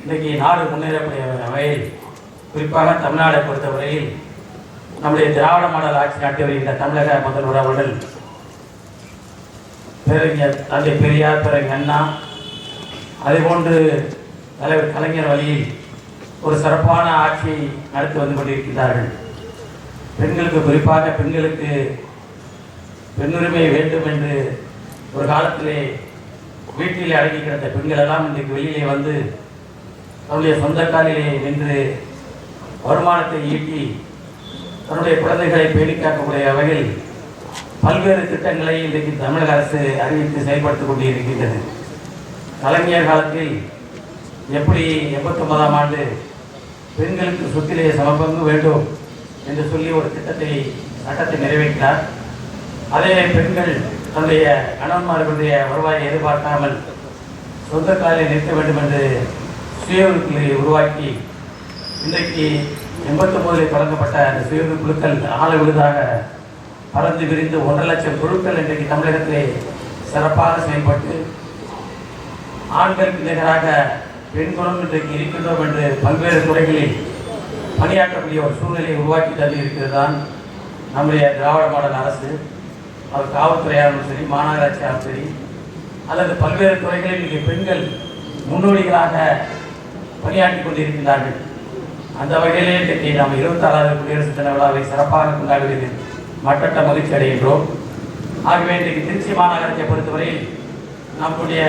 இன்றைக்கு நாடு முன்னேறக்கூடிய வகையில் குறிப்பாக தமிழ்நாடை பொறுத்தவரையில் நம்முடைய திராவிட மாடல் ஆட்சி நாட்டி வருகின்ற தமிழக முதல்வர் அவர்கள் பேரறிஞர் தந்தை பெரியார், பேரறிஞர் அண்ணா, அதேபோன்று தலைவர் கலைஞர் வழியில் ஒரு சிறப்பான ஆட்சியை நடத்தி வந்து கொண்டிருக்கிறார்கள். பெண்களுக்கு குறிப்பாக பெண்களுக்கு பெண்ணுரிமை வேண்டும் என்று ஒரு காலத்திலே வீட்டிலே அடங்கி கிடந்த பெண்கள் எல்லாம் இன்றைக்கு வெளியிலே வந்து தன்னுடைய சொந்த காலிலே நின்று வருமானத்தை ஈட்டி தன்னுடைய குழந்தைகளை பேணி காக்கக்கூடிய வகையில் பல்வேறு திட்டங்களை இன்றைக்கு தமிழக அரசு அறிவித்து செயல்படுத்திக் கொண்டு இருக்கின்றது. கலைஞர் காலத்தில் எப்படி 89ஆம் ஆண்டு பெண்களுக்கு சொத்திலே சமபங்கு வேண்டும் என்று சொல்லி ஒரு சட்டத்தை நிறைவேற்றினார். அதே பெண்கள் தன்னுடைய கணவன்மார்களுடைய வருவாயை எதிர்பார்க்காமல் சொந்த காலில் நிறுத்த வேண்டும் என்று சுய உறுப்பினரை உருவாக்கி இன்றைக்கு 89இல் தொடங்கப்பட்ட அந்த சுய உறுப்பு குழுக்கள் ஆள விழுதாக பறந்து விரிந்து 1.5 லட்சம் குழுக்கள் இன்றைக்கு தமிழகத்திலே சிறப்பாக செயல்பட்டு ஆண்களுக்கு நிகராக பெண்களும் இன்றைக்கு இருக்கின்றோம் என்று பல்வேறு துறைகளில் பணியாற்றக்கூடிய ஒரு சூழ்நிலையை உருவாக்கி தந்து இருக்கிறது தான் நம்முடைய திராவிட மாடல் அரசு. அவர் காவல்துறையாலும் சரி, மாநகராட்சியாலும் சரி, அல்லது பல்வேறு துறைகளில் இன்றைக்கு பெண்கள் முன்னோடிகளாக பணியாற்றி கொண்டிருக்கின்றார்கள். அந்த வகையிலே இன்றைக்கு நாம் 26வது குடியரசு தின விழாவை சிறப்பாக கொண்டாடுவதில் மட்டற்ற மகிழ்ச்சி அடைகின்றோம். ஆகவே இன்றைக்கு திருச்சி மாநகராட்சியை பொறுத்தவரையில் நம்முடைய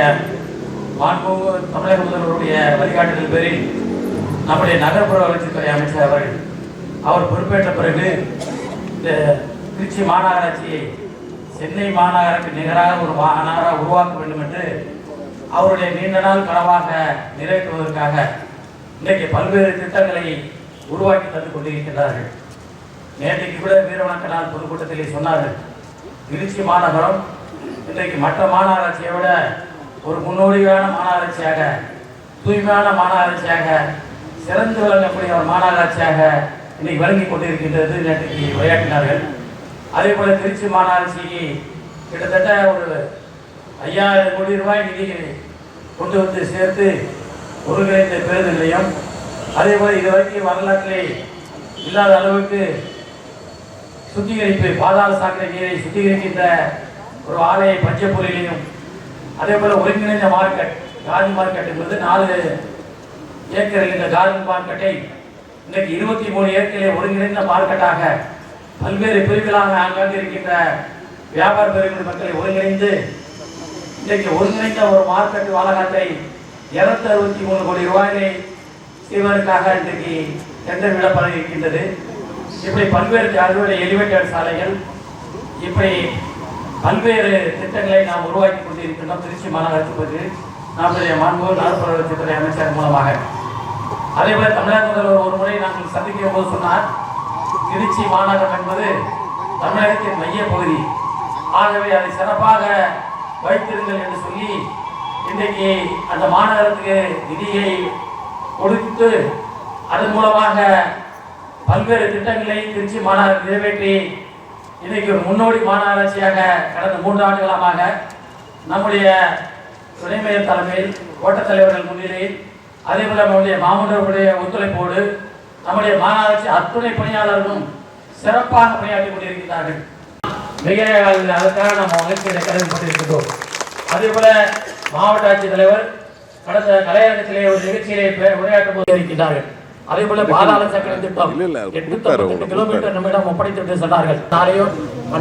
தமிழக முதல்வருடைய வழிகாட்டுதல் பேரில் நம்முடைய நகர்ப்புற வளர்ச்சித்துறை அமைச்சர் அவர் பொறுப்பேற்ற பிறகு இந்த திருச்சி மாநகராட்சியை சென்னை மாநகருக்கு நிகராக ஒரு மாநகராக உருவாக்க வேண்டும் என்று அவருடைய நீண்ட நாள் கனவாக நிறைவேற்றுவதற்காக இன்றைக்கு பல்வேறு திட்டங்களை உருவாக்கி தந்து கொண்டிருக்கின்றார்கள். நேற்றைக்கு கூட வீரவணக்கநாள் பொதுக்கூட்டத்திலே சொன்னார்கள், திருச்சி மாநகரம் இன்றைக்கு மற்ற மாநகராட்சியை விட ஒரு முன்னோடியான மாநகராட்சியாக, தூய்மையான மாநகராட்சியாக, சிறந்து விளங்கக்கூடிய ஒரு மாநகராட்சியாக இன்னைக்கு வழங்கி கொண்டிருக்கின்றது நேற்றைக்கு உரையாற்றினார்கள். அதே போல திருச்சி மாநகராட்சிக்கு கிட்டத்தட்ட ஒரு 5000 கோடி ரூபாய் நிதி கொண்டு வந்து சேர்த்து ஒருங்கிணைந்த பேருந்து நிலையம், அதே போல இதுவரைக்கும் வரலாற்றிலே இல்லாத அளவுக்கு சுத்திகரிப்பு பாதாள சாக்கடை நீரை சுத்திகரிக்கின்ற ஒரு ஆலையை பஞ்சப்பூரிலையும், அதே போல ஒருங்கிணைந்த மார்க்கெட் காதி மார்க்கெட் என்பது 4 ஏக்கர் இந்த காதி மார்க்கெட்டை இன்றைக்கு 23 ஏக்கரிலே ஒருங்கிணைந்த மார்க்கெட்டாக பல்வேறு பிரிவுகளாக ஆங்காங்கு இருக்கின்ற வியாபார பெருங்குடி மக்களை ஒருங்கிணைந்து இன்றைக்கு ஒருங்கிணைந்த ஒரு மார்க்கெட் வளாகத்தை 263 கோடி ரூபாயை செய்வதற்காக இன்றைக்கு டெண்டர் விடப்பட இருக்கின்றது. இப்படி பல்வேறு அறுவடை எலிவேட்டர் சாலைகள், இப்படி பல்வேறு திட்டங்களை நாம் உருவாக்கி கொண்டிருக்கின்றோம் திருச்சி மாநகராட்சி பற்றி நம்முடைய மாண்பு நகர்ப்புற வளர்ச்சித்துறை அமைச்சர் மூலமாக. அதே போல தமிழக முதல்வர் ஒரு முறை நாங்கள் சந்திக்கும் போது சொன்னார், திருச்சி மாநகரம் என்பது தமிழகத்தின் மைய பகுதி, ஆகவே அதை சிறப்பாக வைத்திருங்கள் என்று சொல்லி இன்றைக்கு அந்த மாநகரத்துக்கு நிதியை கொடுத்து அதன் மூலமாக பல்வேறு திட்டங்களை திருச்சி மாநகரம் நிறைவேற்றி இன்றைக்கு ஒரு முன்னோடி மாநகராட்சியாக கடந்த 3 ஆண்டுகளாக நம்முடைய துணை மேயர் தலைமையில், கோட்டத் தலைவர்கள் முன்னிலையில், அதே போல நம்முடைய மாமன்றங்களுடைய ஒத்துழைப்போடு நம்முடைய மாநகராட்சி அத்துணை பணியாளர்களும் சிறப்பாக பணியாற்றி கொண்டிருக்கிறார்கள். மிக அதற்காக நாம் மகிழ்ச்சியை கடமைப்பட்டிருக்கின்றோம். அதே போல மாவட்ட ஆட்சித்தலைவர் கடந்த கலையரங்கத்திலே ஒரு நிகழ்ச்சியிலே உரையாற்றும் போது இருக்கின்றார்கள். அதே போல பாதாள சாக்கடை திட்டம் 898 கிலோமீட்டர் நம்மிடம் ஒப்படைத்து சொன்னார்கள். நாளையும்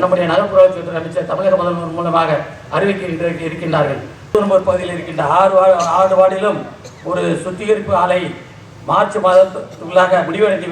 நம்முடைய நகர்ப்புற வளர்ச்சித்துறை அமைச்சர் தமிழக முதல்வர் மூலமாக அறிவிக்க இருக்கின்றார்கள். பகுதியில் இருக்கின்ற 6 வார்டிலும் ஒரு சுத்திகரிப்பு ஆலை மார்ச் மாதத்துக்குள்ளாக முடிவடைந்து